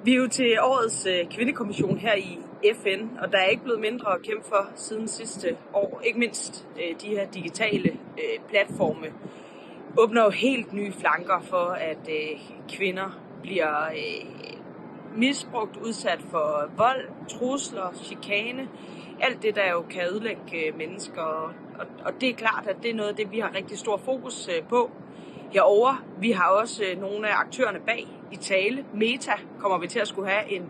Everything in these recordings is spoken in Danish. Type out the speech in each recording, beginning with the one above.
Vi er jo til årets kvindekommission her i FN, og der er ikke blevet mindre at kæmpe for siden sidste år. Ikke mindst de her digitale platforme åbner jo helt nye flanker for, at kvinder bliver misbrugt, udsat for vold, trusler, chikane. Alt det, der jo kan ødelægge mennesker. Og det er klart, at det er noget af det, vi har rigtig stor fokus på herovre. Vi har også nogle af aktørerne bag i tale. Meta kommer vi til at skulle have en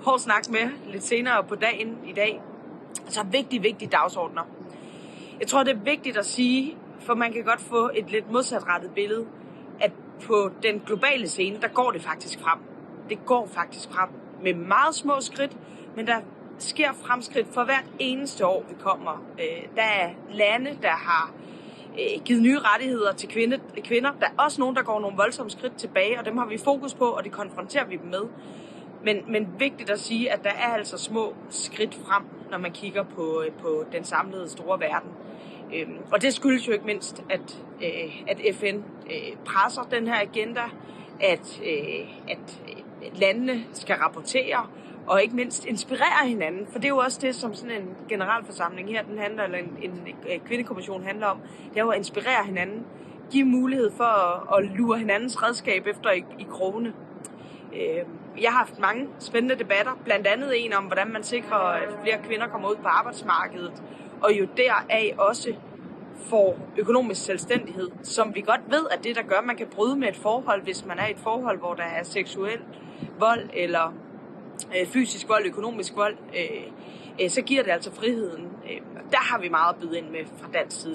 hård snak med lidt senere på dagen i dag. Så vigtige dagsordner. Jeg tror, det er vigtigt at sige, for man kan godt få et lidt modsatrettet billede, at på den globale scene, der går det faktisk frem. Det går faktisk frem med meget små skridt, men der sker fremskridt for hvert eneste år, vi kommer. Der er lande, der har givet nye rettigheder til kvinder. Der er også nogen, der går nogle voldsomme skridt tilbage, og dem har vi fokus på, og det konfronterer vi dem med. Men vigtigt at sige, at der er altså små skridt frem, når man kigger på den samlede store verden. Og det skyldes jo ikke mindst, at FN presser den her agenda, at landene skal rapportere, og ikke mindst inspirere hinanden. For det er jo også det, som sådan en generalforsamling her, eller en kvindekommission handler om. Det er jo at inspirere hinanden, give mulighed for at lure hinandens redskab efter i krogene. Jeg har haft mange spændende debatter, blandt andet en om, hvordan man sikrer, at flere kvinder kommer ud på arbejdsmarkedet, og jo deraf også får økonomisk selvstændighed, som vi godt ved, at det, der gør, at man kan bryde med et forhold, hvis man er i et forhold, hvor der er seksuel vold eller fysisk vold, økonomisk vold, så giver det altså friheden. Der har vi meget at byde ind med fra dansk side.